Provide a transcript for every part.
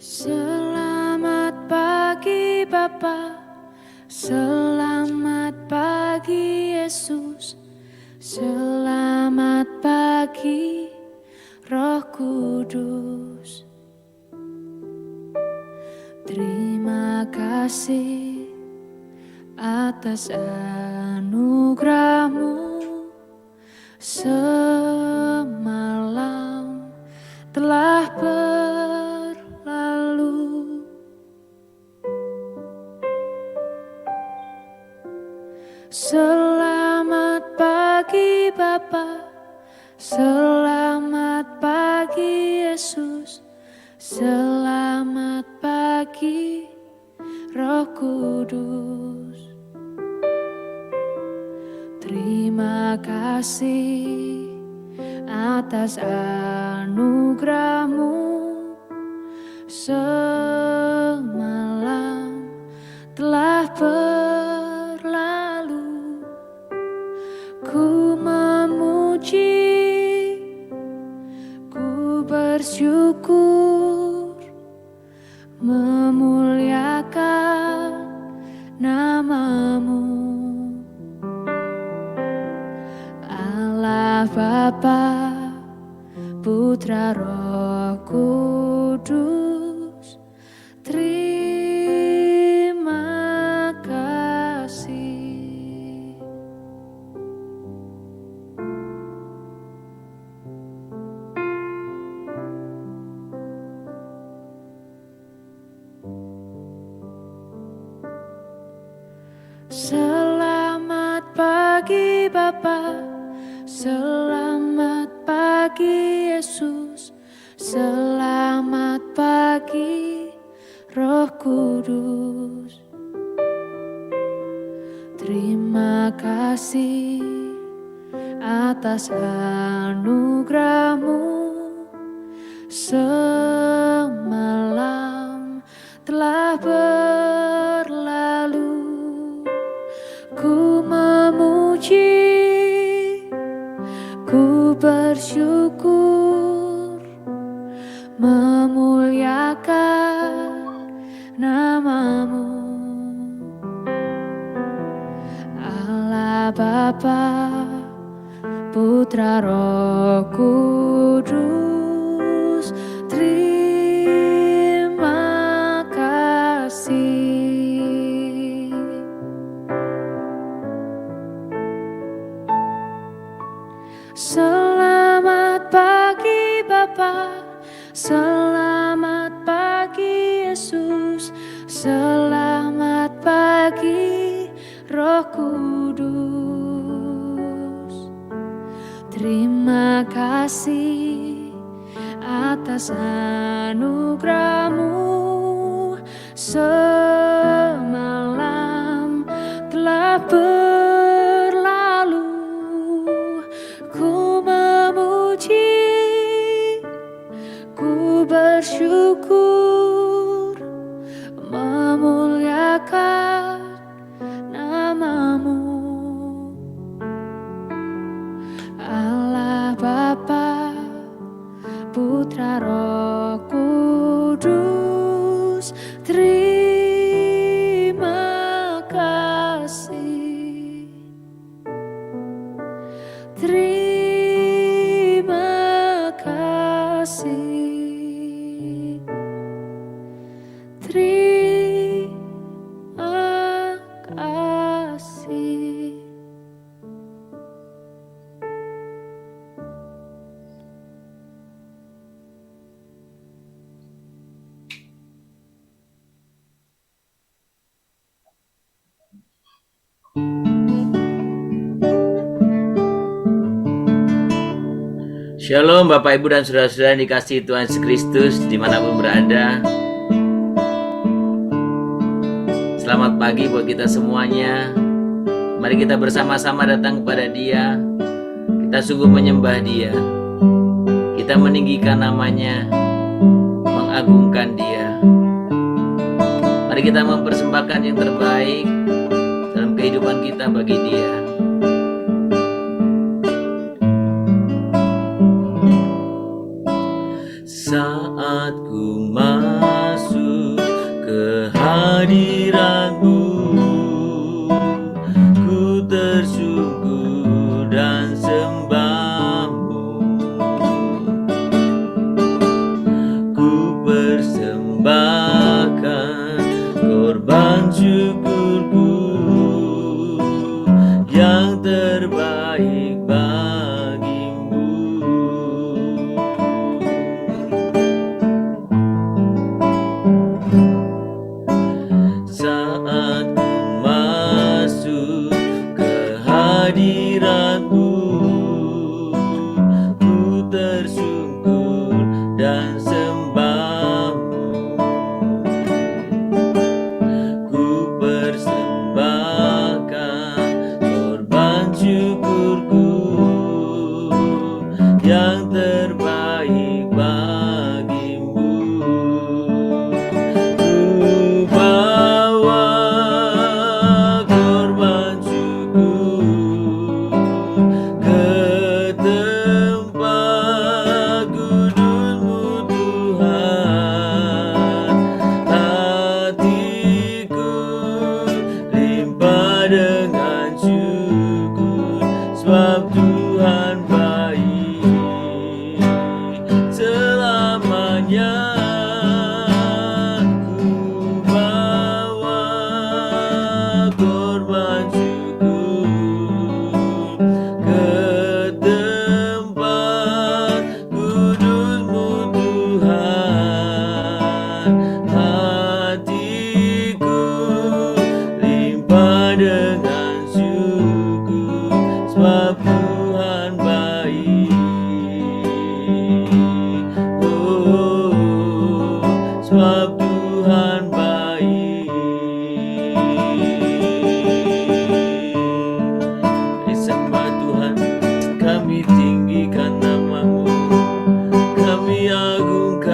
Selamat pagi Bapa, selamat pagi Yesus, selamat pagi Roh Kudus. Terima kasih atas anugerah-Mu. Semalam telah berlalu. Selamat pagi Bapa, selamat pagi Yesus, selamat pagi Roh Kudus. Terima kasih atas anugerah-Mu. Semalam telah berlalu. Ku memuji, ku bersyukur, memuliakan nama-Mu. Allah Bapa, Putra Roh Kudus, terima kasih. Selamat pagi Bapa, selamat pagi Yesus, selamat pagi Roh Kudus. Terima kasih atas anugerah-Mu. Semalam telah berlalu. Ku memuji, ku bersyukur, memuliakan nama-Mu. Allah Bapa, Putra Roh Kudus, terima kasih. Selamat pagi Bapa, selamat pagi Yesus, selamat pagi Roh Kudus. Terima kasih atas anugerah-Mu. Semalam telah berlalu. Ku memuji, ku bersyukur, memuliakan nama-Mu. Allah Bapa, Putra Roh Kudus, terima kasih. Terima kasih. Terima kasih. Shalom Bapak Ibu dan Saudara-saudara yang dikasihi Tuhan Yesus Kristus dimanapun berada. Selamat pagi buat kita semuanya. Mari kita bersama-sama datang kepada Dia. Kita sungguh menyembah Dia. Kita meninggikan namanya, mengagungkan Dia. Mari kita mempersembahkan yang terbaik dalam kehidupan kita bagi Dia. Saat ku masuk tinggikan namamu, kami agungkan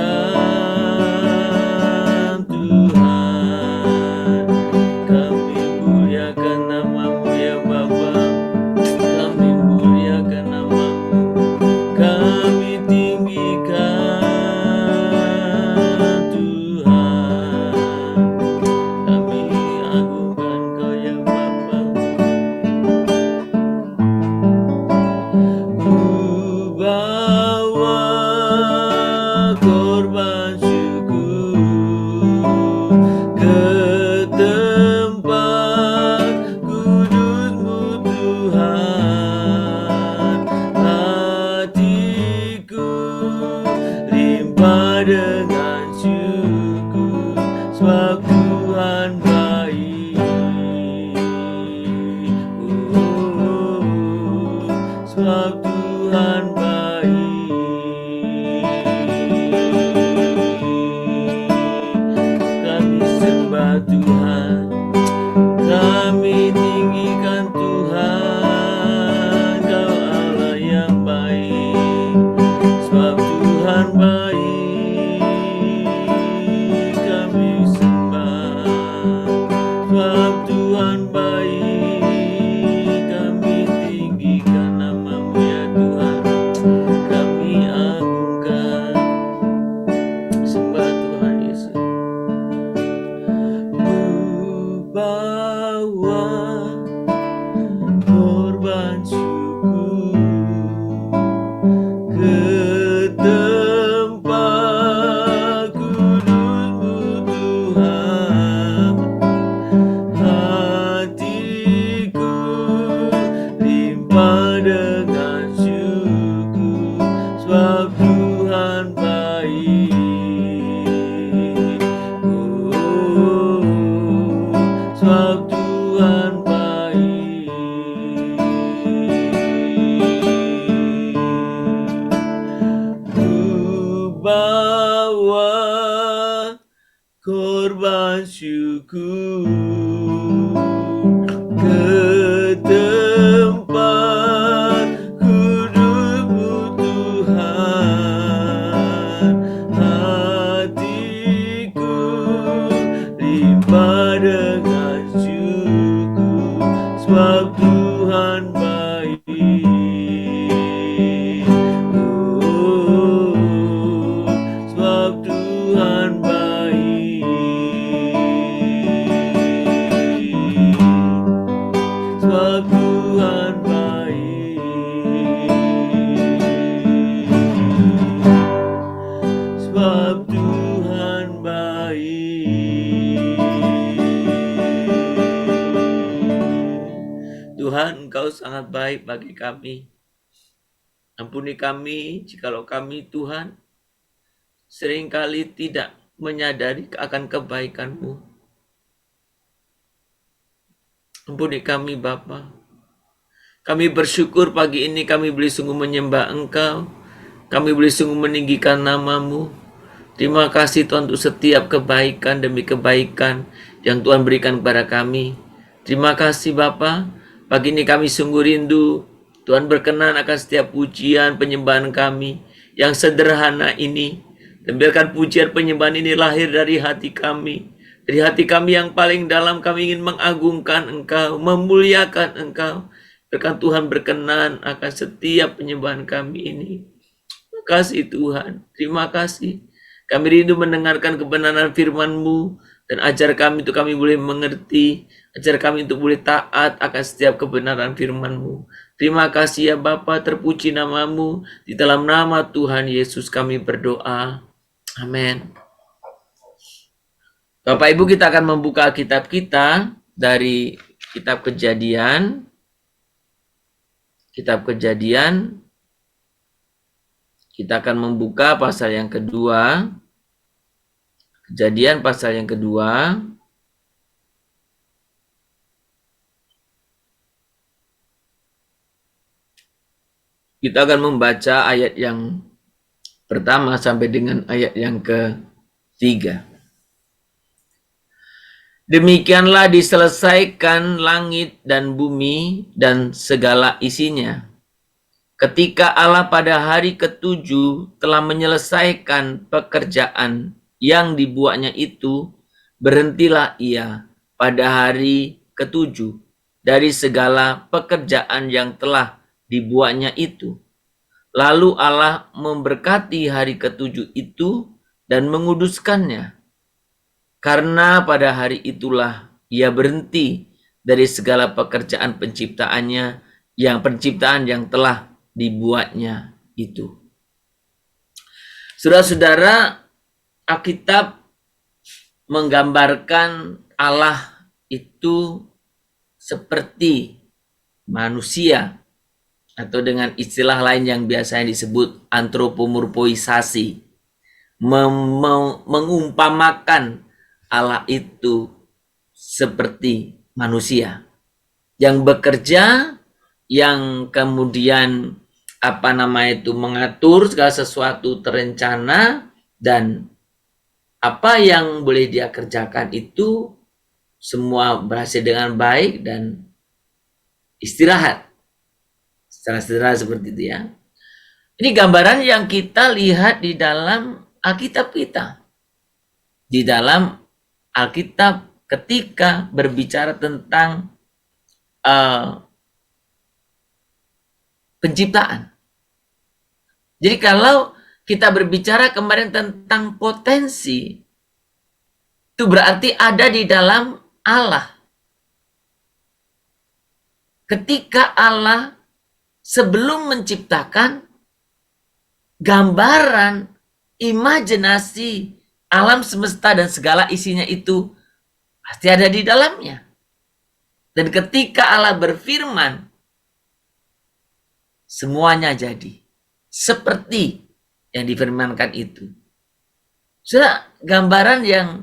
Tuhan. Kami muliakan namamu ya Bapa, kami muliakan namamu, kami tinggikan Tuhan. Kami agungkan Kau ya Bapa. Ku bawa korban syukur ke tempat kudus-Mu Tuhan. Hatiku limpah dengan syukur, sebab Tuhan baik. Sebab Tuhan baik. Kami sembah Tuhan, kami tinggikan Tuhan, Kau Allah yang baik. Sebab Tuhan baik, kami sembah. Sebab Tuhan baik, kami tinggikan namamu ya Tuhan. Kami agungkan, sembah Tuhan Yesus. Ku bawa korban syukur ke tempat kudus-Mu Tuhan. Hatiku limpah dengan syukur, sebab Tuhan baik. Sebab Tuhan baik. Ku bawa korban syukur ke tempat kudus-Mu Tuhan. Hatiku limpah dengan syukur, sebab Tuhan baik. Sebab Tuhan baik. Sebab Tuhan baik. Sebab Tuhan baik. Tuhan, Engkau sangat baik bagi kami. Ampuni kami jikalau kami, Tuhan, seringkali tidak menyadari akan kebaikan-Mu. Ampuni kami Bapa. Kami bersyukur pagi ini kami boleh sungguh menyembah Engkau. Kami boleh sungguh meninggikan namamu. Terima kasih Tuhan untuk setiap kebaikan demi kebaikan yang Tuhan berikan kepada kami. Terima kasih Bapa. Pagi ini kami sungguh rindu Tuhan berkenan akan setiap pujian penyembahan kami yang sederhana ini. Dan biarkan pujian penyembahan ini lahir dari hati kami. Dari hati kami yang paling dalam kami ingin mengagungkan Engkau, memuliakan Engkau. Biarkan Tuhan berkenan akan setiap penyembahan kami ini. Terima kasih Tuhan, terima kasih. Kami rindu mendengarkan kebenaran firman-Mu dan ajar kami untuk kami boleh mengerti, ajar kami untuk boleh taat akan setiap kebenaran firman-Mu. Terima kasih ya Bapa, terpuji namamu. Di dalam nama Tuhan Yesus kami berdoa. Amin. Bapak Ibu, kita akan membuka kitab kita dari kitab Kejadian. Kitab Kejadian. Kita akan membuka pasal yang kedua. Kejadian pasal yang kedua. Kita akan membaca ayat yang pertama sampai dengan ayat yang ketiga. Demikianlah diselesaikan langit dan bumi dan segala isinya. Ketika Allah pada hari ketujuh telah menyelesaikan pekerjaan yang dibuatnya itu, berhentilah ia pada hari ketujuh dari segala pekerjaan yang telah dibuatnya itu. Lalu Allah memberkati hari ketujuh itu dan menguduskannya. Karena pada hari itulah ia berhenti dari segala pekerjaan penciptaan yang telah dibuatnya itu. Saudara-saudara, Alkitab menggambarkan Allah itu seperti manusia, atau dengan istilah lain yang biasanya disebut antropomorfoisasi, mengumpamakan Allah itu seperti manusia yang bekerja, yang kemudian mengatur segala sesuatu terencana, dan apa yang boleh dia kerjakan itu semua berhasil dengan baik dan istirahat. Secara sederhana seperti itu ya. Ini gambaran yang kita lihat di dalam Alkitab kita. Di dalam Alkitab ketika berbicara tentang penciptaan. Jadi kalau kita berbicara kemarin tentang potensi, itu berarti ada di dalam Allah. Ketika Allah sebelum menciptakan, gambaran, imajinasi alam semesta dan segala isinya itu pasti ada di dalamnya. Dan ketika Allah berfirman, semuanya jadi seperti yang difirmankan itu. Sudah gambaran yang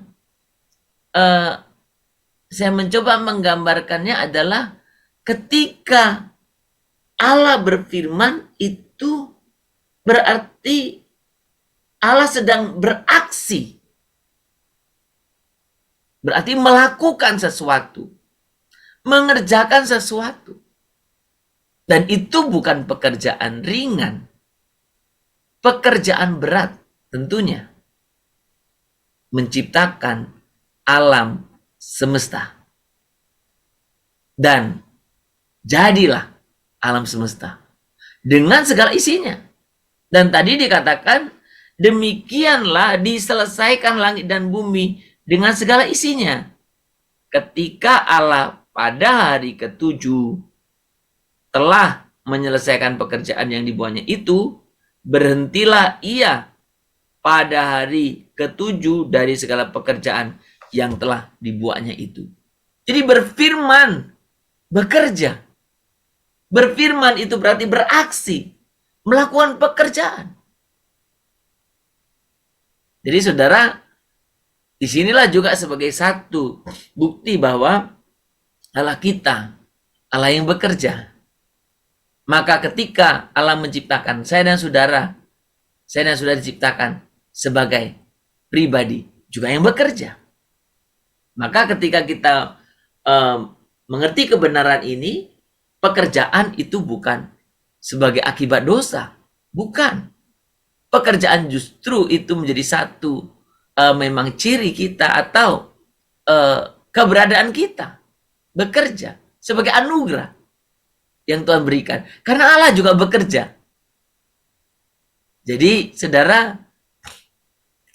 saya mencoba menggambarkannya adalah ketika Allah berfirman itu berarti Allah sedang beraksi. Berarti melakukan sesuatu, mengerjakan sesuatu. Dan itu bukan pekerjaan ringan. Pekerjaan berat tentunya. Menciptakan alam semesta. Dan jadilah alam semesta. Dengan segala isinya. Dan tadi dikatakan, demikianlah diselesaikan langit dan bumi dengan segala isinya. Ketika Allah pada hari ketujuh telah menyelesaikan pekerjaan yang dibuatnya itu, berhentilah ia pada hari ketujuh dari segala pekerjaan yang telah dibuatnya itu. Jadi berfirman, bekerja. Berfirman itu berarti beraksi, melakukan pekerjaan. Jadi saudara, disinilah juga sebagai satu bukti bahwa Allah kita, Allah yang bekerja. Maka ketika Allah menciptakan saya dan saudara diciptakan sebagai pribadi juga yang bekerja. Maka ketika kita mengerti kebenaran ini, pekerjaan itu bukan sebagai akibat dosa. Bukan. Pekerjaan justru itu menjadi satu memang ciri kita atau keberadaan kita. Bekerja sebagai anugerah yang Tuhan berikan. Karena Allah juga bekerja. Jadi saudara,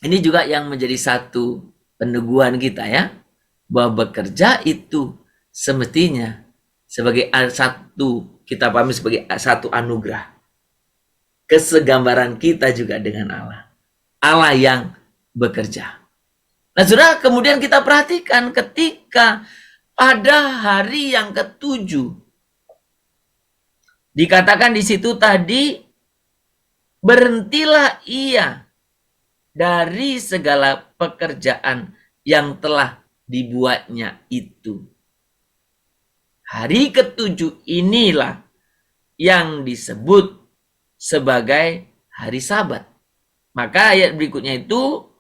ini juga yang menjadi satu peneguhan kita ya. Bahwa bekerja itu semestinya sebagai satu, kita pahami sebagai satu anugerah. Kesegambaran kita juga dengan Allah. Allah yang bekerja. Nah saudara, kemudian kita perhatikan ketika pada hari yang ketujuh, dikatakan di situ tadi, berhentilah ia dari segala pekerjaan yang telah dibuatnya itu. Hari ketujuh inilah yang disebut sebagai hari Sabat. Maka ayat berikutnya itu,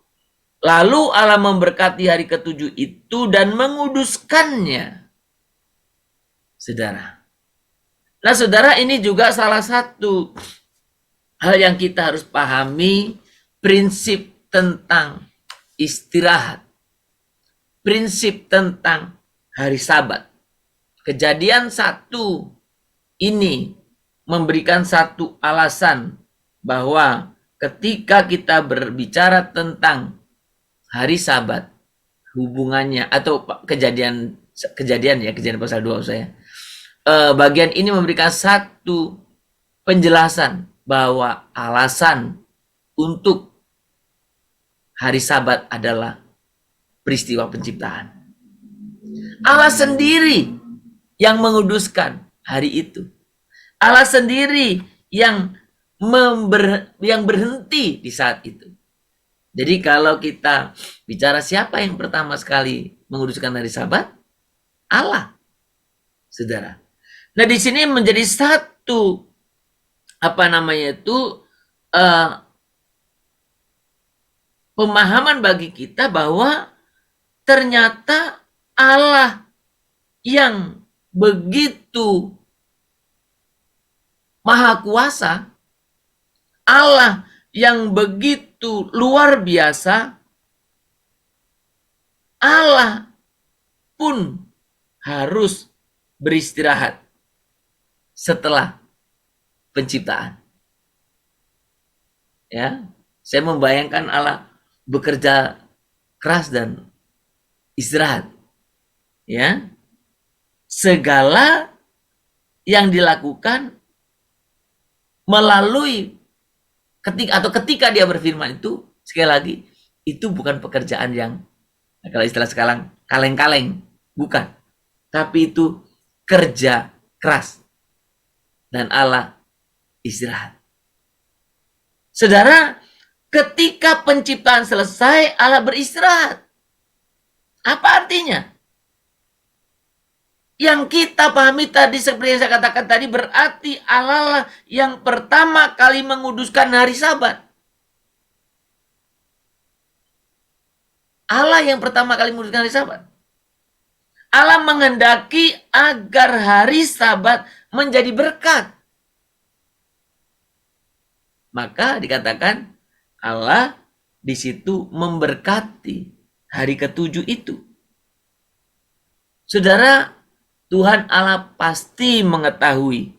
lalu Allah memberkati hari ketujuh itu dan menguduskannya. Saudara, Nah, saudara, ini juga salah satu hal yang kita harus pahami, prinsip tentang istirahat, prinsip tentang hari Sabat. Kejadian 1 ini memberikan satu alasan bahwa ketika kita berbicara tentang hari Sabat, hubungannya atau kejadian pasal 2 saya. Bagian ini memberikan satu penjelasan bahwa alasan untuk hari Sabat adalah peristiwa penciptaan. Allah sendiri yang menguduskan hari itu. Allah sendiri yang berhenti di saat itu. Jadi kalau kita bicara siapa yang pertama sekali menguduskan hari Sabat? Allah, saudara. Nah, di sini menjadi satu pemahaman bagi kita bahwa ternyata Allah yang begitu maha kuasa, Allah yang begitu luar biasa, Allah pun harus beristirahat setelah penciptaan. Ya, saya membayangkan Allah bekerja keras dan istirahat. Ya, segala yang dilakukan melalui ketika dia berfirman itu, sekali lagi, itu bukan pekerjaan yang, kalau istilah sekarang, kaleng-kaleng, bukan. Tapi itu kerja keras. Dan Allah istirahat. Saudara, ketika penciptaan selesai, Allah beristirahat. Apa artinya? Yang kita pahami tadi, seperti yang saya katakan tadi, berarti Allah lah yang pertama kali menguduskan hari Sabat. Allah yang pertama kali menguduskan hari Sabat. Allah menghendaki agar hari Sabat menjadi berkat. Maka dikatakan Allah di situ memberkati hari ke-7 itu. Saudara, Tuhan Allah pasti mengetahui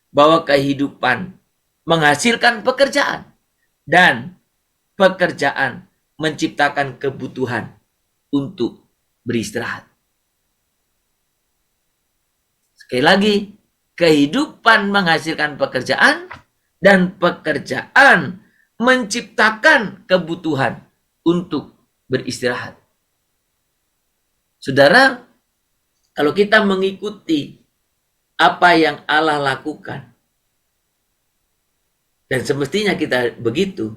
bahwa kehidupan menghasilkan pekerjaan dan pekerjaan menciptakan kebutuhan untuk beristirahat. Sekali lagi, kehidupan menghasilkan pekerjaan dan pekerjaan menciptakan kebutuhan untuk beristirahat. Saudara, kalau kita mengikuti apa yang Allah lakukan, dan semestinya kita begitu,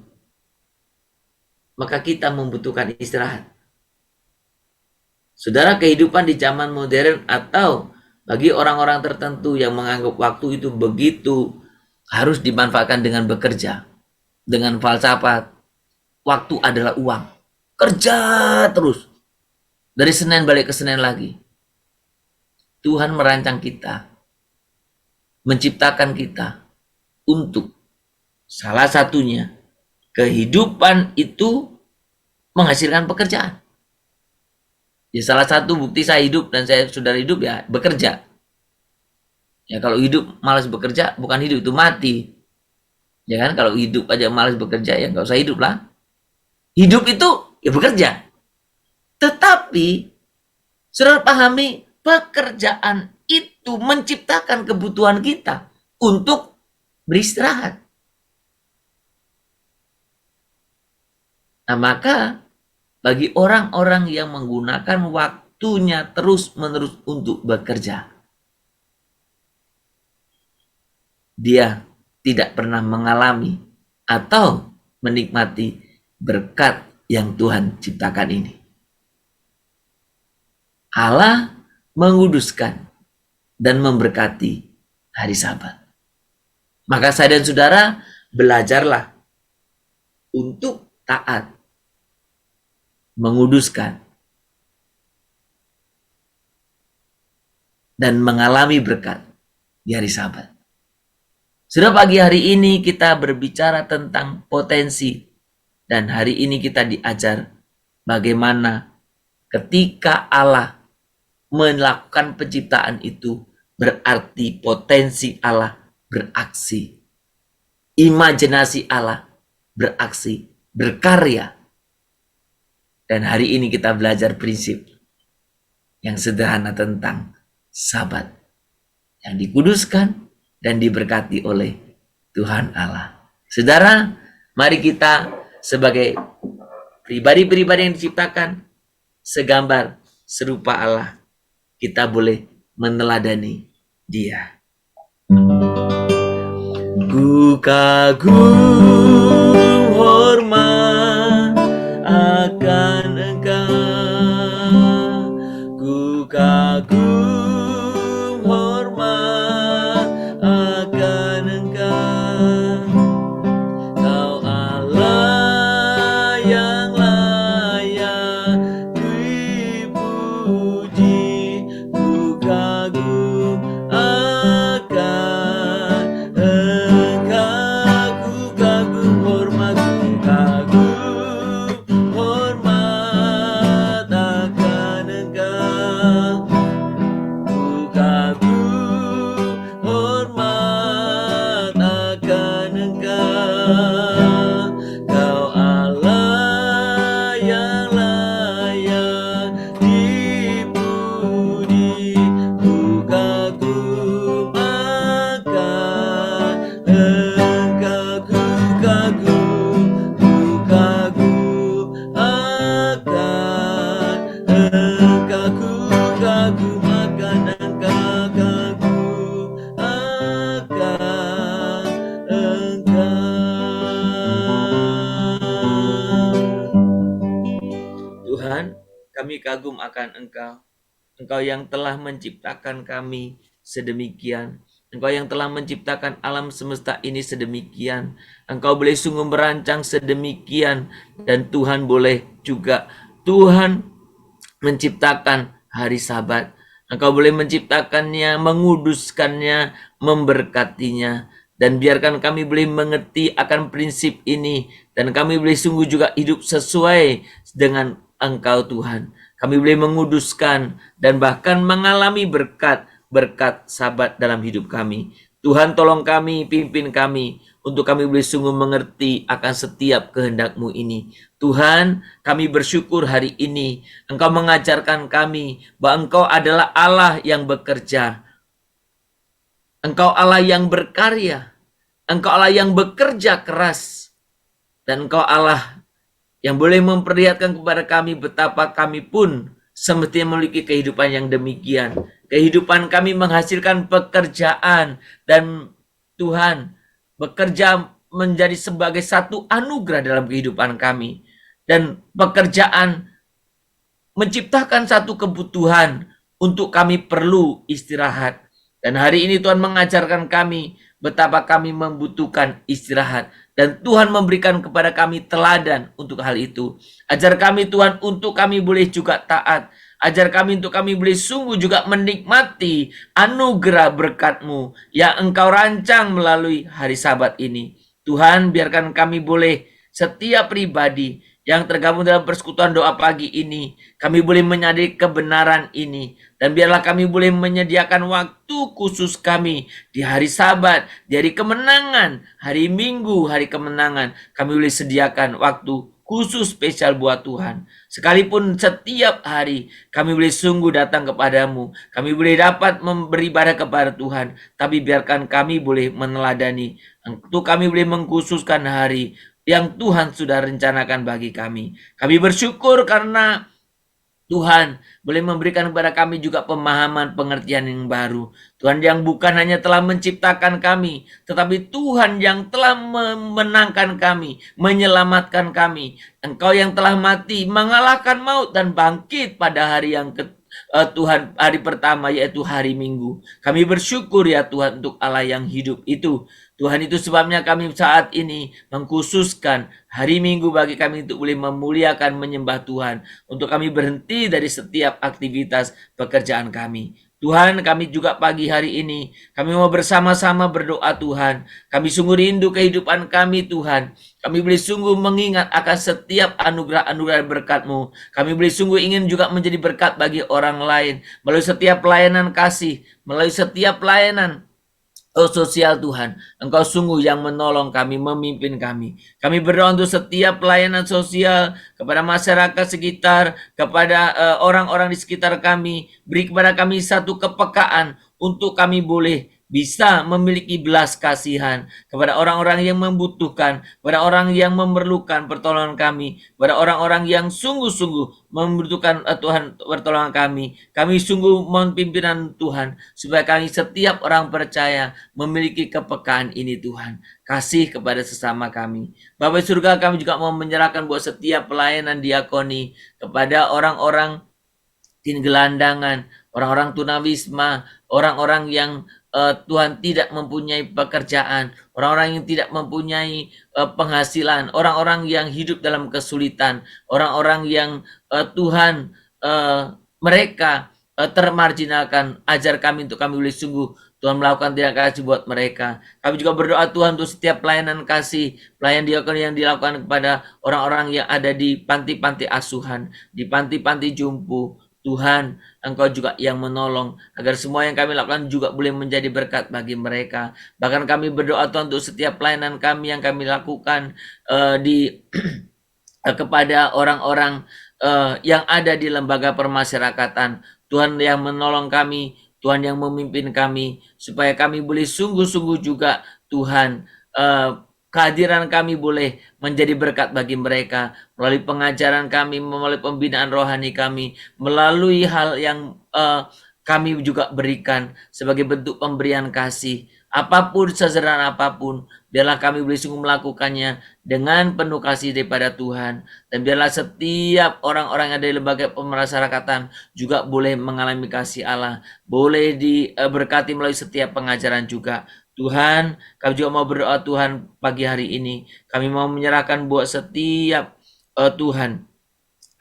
maka kita membutuhkan istirahat. Saudara, kehidupan di zaman modern atau bagi orang-orang tertentu yang menganggap waktu itu begitu harus dimanfaatkan dengan bekerja, dengan falsafat, waktu adalah uang. Kerja terus. Dari Senin balik ke Senin lagi. Tuhan merancang kita, menciptakan kita untuk salah satunya kehidupan itu menghasilkan pekerjaan. Ya, salah satu bukti saya hidup dan saya sudah hidup ya bekerja. Ya, kalau hidup malas bekerja bukan hidup, itu mati. Ya kan, kalau hidup aja malas bekerja ya nggak usah hidup lah. Hidup itu ya bekerja. Tetapi saudara pahami, pekerjaan itu menciptakan kebutuhan kita untuk beristirahat. Nah, maka bagi orang-orang yang menggunakan waktunya terus-menerus untuk bekerja, dia tidak pernah mengalami atau menikmati berkat yang Tuhan ciptakan ini. Allah menguduskan dan memberkati hari Sabat. Maka saya dan saudara belajarlah untuk taat, menguduskan, dan mengalami berkat di hari Sabat. Sudah pagi hari ini kita berbicara tentang potensi. Dan hari ini kita diajar bagaimana ketika Allah melakukan penciptaan itu, berarti potensi Allah beraksi. Imajinasi Allah beraksi, berkarya. Dan hari ini kita belajar prinsip yang sederhana tentang Sabat yang dikuduskan dan diberkati oleh Tuhan Allah. Saudara, mari kita sebagai pribadi-pribadi yang diciptakan segambar serupa Allah, kita boleh meneladani Dia. Ku kagum hormat akan Engkau, ku kagum hormat akan Engkau, Kau Allah yang layak dipuji, ku kagum akan Engkau, ku kagum hormat, ku kagum hormat akan Engkau, ku kagum hormat akan Engkau, Kau Allah yang layak dipuji, ku kagum akan Engkau, ku kagum akan Engkau, ku kagum akan Engkau, kagum akan Engkau. Tuhan, kami kagum akan Engkau. Engkau yang telah menciptakan kami sedemikian. Engkau yang telah menciptakan alam semesta ini sedemikian. Engkau boleh sungguh merancang sedemikian. Dan Tuhan boleh juga, Tuhan menciptakan hari Sabat. Engkau boleh menciptakannya, menguduskannya, memberkatinya. Dan biarkan kami boleh mengerti akan prinsip ini. Dan kami boleh sungguh juga hidup sesuai dengan Engkau Tuhan. Kami boleh menguduskan dan bahkan mengalami berkat Sabat dalam hidup kami. Tuhan tolong kami, pimpin kami, untuk kami boleh sungguh mengerti akan setiap kehendak-Mu ini. Tuhan, kami bersyukur hari ini Engkau mengajarkan kami bahwa Engkau adalah Allah yang bekerja. Engkau Allah yang berkarya. Engkau Allah yang bekerja keras. Dan Engkau Allah yang boleh memperlihatkan kepada kami betapa kami pun semestinya memiliki kehidupan yang demikian. Kehidupan kami menghasilkan pekerjaan, dan Tuhan bekerja menjadi sebagai satu anugerah dalam kehidupan kami. Dan pekerjaan menciptakan satu kebutuhan untuk kami perlu istirahat. Dan hari ini Tuhan mengajarkan kami betapa kami membutuhkan istirahat. Dan Tuhan memberikan kepada kami teladan untuk hal itu. Ajar kami Tuhan untuk kami boleh juga taat. Ajar kami untuk kami boleh sungguh juga menikmati anugerah berkat-Mu yang Engkau rancang melalui hari Sabat ini. Tuhan, biarkan kami boleh setiap pribadi yang tergabung dalam persekutuan doa pagi ini, kami boleh menyadari kebenaran ini. Dan biarlah kami boleh menyediakan waktu khusus kami di hari Sabat, di hari kemenangan, hari Minggu, hari kemenangan. Kami boleh sediakan waktu khusus spesial buat Tuhan. Sekalipun setiap hari kami boleh sungguh datang kepadamu, kami boleh dapat beribadah kepada Tuhan, tapi biarkan kami boleh meneladani, untuk kami boleh mengkhususkan hari yang Tuhan sudah rencanakan bagi kami. Kami bersyukur karena Tuhan boleh memberikan kepada kami juga pemahaman pengertian yang baru. Tuhan yang bukan hanya telah menciptakan kami, tetapi Tuhan yang telah memenangkan kami, menyelamatkan kami. Engkau yang telah mati, mengalahkan maut dan bangkit pada hari yang Tuhan, hari pertama, yaitu hari Minggu. Kami bersyukur ya Tuhan untuk Allah yang hidup itu. Tuhan, itu sebabnya kami saat ini mengkhususkan hari Minggu bagi kami untuk boleh memuliakan, menyembah Tuhan. Untuk kami berhenti dari setiap aktivitas pekerjaan kami. Tuhan, kami juga pagi hari ini, kami mau bersama-sama berdoa Tuhan. Kami sungguh rindu kehidupan kami Tuhan. Kami boleh sungguh mengingat akan setiap anugerah-anugerah berkat-Mu. Kami boleh sungguh ingin juga menjadi berkat bagi orang lain. Melalui setiap pelayanan kasih, melalui setiap pelayanan sosial Tuhan, Engkau sungguh yang menolong kami, memimpin kami. Kami berdoa untuk setiap pelayanan sosial kepada masyarakat sekitar, kepada orang-orang di sekitar kami. Beri kepada kami satu kepekaan untuk kami boleh bisa memiliki belas kasihan kepada orang-orang yang membutuhkan, kepada orang yang memerlukan pertolongan kami, kepada orang-orang yang sungguh-sungguh membutuhkan Tuhan pertolongan kami. Kami sungguh mohon pimpinan Tuhan, supaya kami setiap orang percaya memiliki kepekaan ini Tuhan. Kasih kepada sesama kami. Bapa surga, kami juga mau menyerahkan buat setiap pelayanan diakoni kepada orang-orang gelandangan, orang-orang tunawisma, orang-orang yang Tuhan tidak mempunyai pekerjaan, orang-orang yang tidak mempunyai penghasilan, orang-orang yang hidup dalam kesulitan, orang-orang yang Tuhan mereka termarginalkan. Ajar kami untuk kami boleh sungguh Tuhan melakukan tindak kasih buat mereka. Kami juga berdoa Tuhan untuk setiap pelayanan kasih, pelayan diakoni yang dilakukan kepada orang-orang yang ada di panti-panti asuhan, di panti-panti jumpu. Tuhan, Engkau juga yang menolong agar semua yang kami lakukan juga boleh menjadi berkat bagi mereka. Bahkan kami berdoa Tuhan untuk setiap pelayanan kami yang kami lakukan kepada orang-orang yang ada di lembaga permasyarakatan. Tuhan yang menolong kami, Tuhan yang memimpin kami, supaya kami boleh sungguh-sungguh juga Tuhan, kehadiran kami boleh menjadi berkat bagi mereka melalui pengajaran kami, melalui pembinaan rohani kami, melalui hal yang kami juga berikan sebagai bentuk pemberian kasih. Apapun, sesederhana apapun, biarlah kami boleh sungguh melakukannya dengan penuh kasih daripada Tuhan. Dan biarlah setiap orang-orang yang ada di lembaga pemasyarakatan juga boleh mengalami kasih Allah, boleh diberkati melalui setiap pengajaran juga. Tuhan, kami juga mau berdoa Tuhan pagi hari ini. Kami mau menyerahkan buat setiap Tuhan,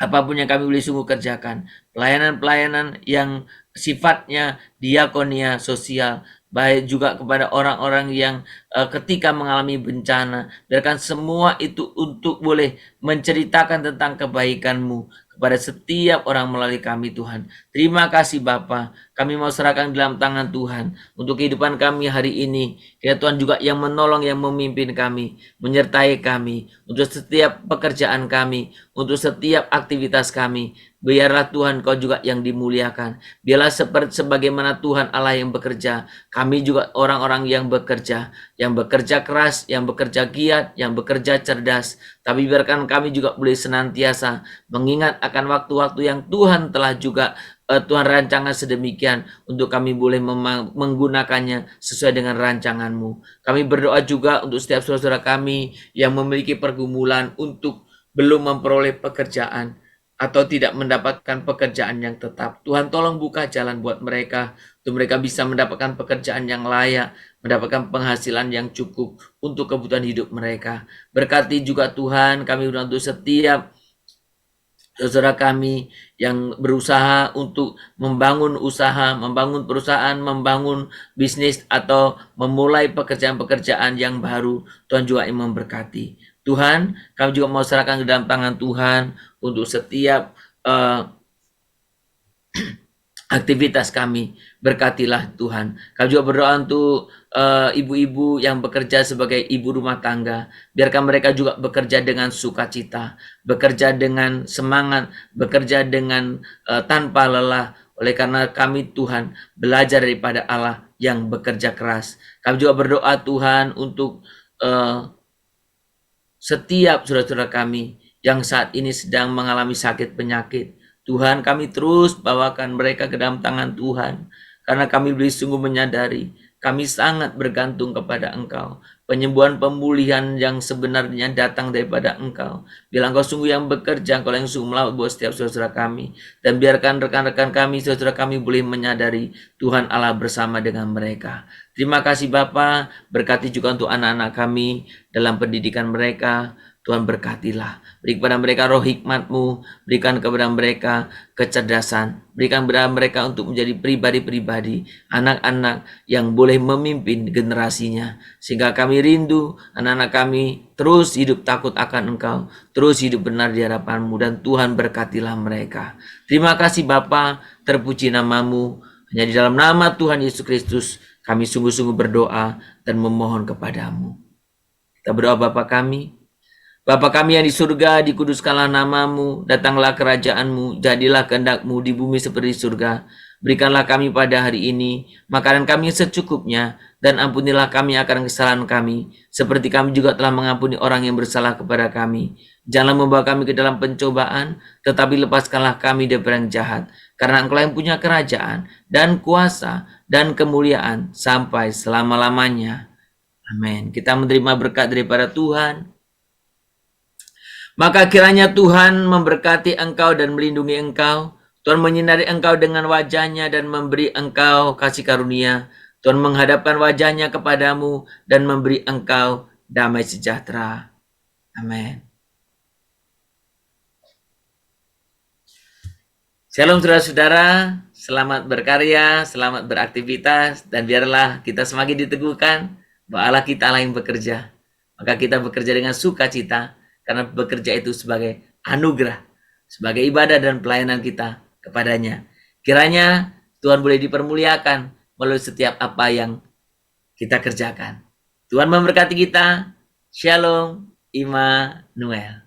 apapun yang kami boleh sungguh kerjakan. Pelayanan-pelayanan yang sifatnya diakonia sosial, baik juga kepada orang-orang yang ketika mengalami bencana. Biarkan semua itu untuk boleh menceritakan tentang kebaikan-Mu kepada setiap orang melalui kami Tuhan. Terima kasih Bapa. Kami mau serahkan dalam tangan Tuhan untuk kehidupan kami hari ini. Kiranya Tuhan juga yang menolong, yang memimpin kami, menyertai kami untuk setiap pekerjaan kami, untuk setiap aktivitas kami. Biarlah Tuhan Kau juga yang dimuliakan. Biarlah seperti sebagaimana Tuhan Allah yang bekerja, kami juga orang-orang yang bekerja keras, yang bekerja giat, yang bekerja cerdas. Tapi biarkan kami juga boleh senantiasa mengingat akan waktu-waktu yang Tuhan telah juga Tuhan rancangan sedemikian untuk kami boleh menggunakannya sesuai dengan rancangan-Mu. Kami berdoa juga untuk setiap saudara kami yang memiliki pergumulan untuk belum memperoleh pekerjaan atau tidak mendapatkan pekerjaan yang tetap. Tuhan tolong buka jalan buat mereka, untuk mereka bisa mendapatkan pekerjaan yang layak, mendapatkan penghasilan yang cukup untuk kebutuhan hidup mereka. Berkati juga Tuhan kami untuk setiap saudara kami yang berusaha untuk membangun usaha, membangun perusahaan, membangun bisnis, atau memulai pekerjaan-pekerjaan yang baru. Tuhan juga yang memberkati. Tuhan, kami juga mau serahkan ke dalam tangan Tuhan untuk setiap aktivitas kami. Berkatilah Tuhan. Kami juga berdoa untuk ibu-ibu yang bekerja sebagai ibu rumah tangga. Biarkan mereka juga bekerja dengan sukacita, bekerja dengan semangat, bekerja dengan tanpa lelah. Oleh karena kami Tuhan belajar daripada Allah yang bekerja keras. Kami juga berdoa Tuhan untuk setiap saudara-saudara kami yang saat ini sedang mengalami sakit penyakit. Tuhan, kami terus bawakan mereka ke dalam tangan Tuhan. Karena kami boleh sungguh menyadari, kami sangat bergantung kepada Engkau. Penyembuhan pemulihan yang sebenarnya datang daripada Engkau. Bila Engkau sungguh yang bekerja, Engkau yang sungguh melawat buat setiap saudara kami. Dan biarkan rekan-rekan kami, saudara kami boleh menyadari Tuhan Allah bersama dengan mereka. Terima kasih Bapa, berkati juga untuk anak-anak kami dalam pendidikan mereka. Tuhan berkatilah. Beri kepada mereka roh hikmat-Mu, berikan kepada mereka kecerdasan, berikan kepada mereka untuk menjadi pribadi-pribadi, anak-anak yang boleh memimpin generasinya. Sehingga kami rindu anak-anak kami terus hidup takut akan Engkau, terus hidup benar di hadapan-Mu, dan Tuhan berkatilah mereka. Terima kasih Bapa, terpuji nama-Mu. Hanya di dalam nama Tuhan Yesus Kristus kami sungguh-sungguh berdoa dan memohon kepadamu. Kita berdoa Bapa kami. Bapa kami yang di surga, dikuduskanlah namamu, datanglah kerajaanmu, jadilah kehendak-Mu di bumi seperti di surga. Berikanlah kami pada hari ini makanan kami secukupnya, dan ampunilah kami akan kesalahan kami, seperti kami juga telah mengampuni orang yang bersalah kepada kami. Janganlah membawa kami ke dalam pencobaan, tetapi lepaskanlah kami daripada yang jahat, karena Engkau yang punya kerajaan, dan kuasa, dan kemuliaan, sampai selama-lamanya. Amin. Kita menerima berkat daripada Tuhan. Maka kiranya Tuhan memberkati engkau dan melindungi engkau. Tuhan menyinari engkau dengan wajah-Nya dan memberi engkau kasih karunia. Tuhan menghadapkan wajah-Nya kepadamu dan memberi engkau damai sejahtera. Amin. Shalom saudara-saudara, selamat berkarya, selamat beraktivitas, dan biarlah kita semakin diteguhkan bahwa Allah kita Allah yang bekerja. Maka kita bekerja dengan sukacita, karena bekerja itu sebagai anugerah, sebagai ibadah dan pelayanan kita kepadanya. Kiranya Tuhan boleh dipermuliakan melalui setiap apa yang kita kerjakan. Tuhan memberkati kita. Shalom, Immanuel.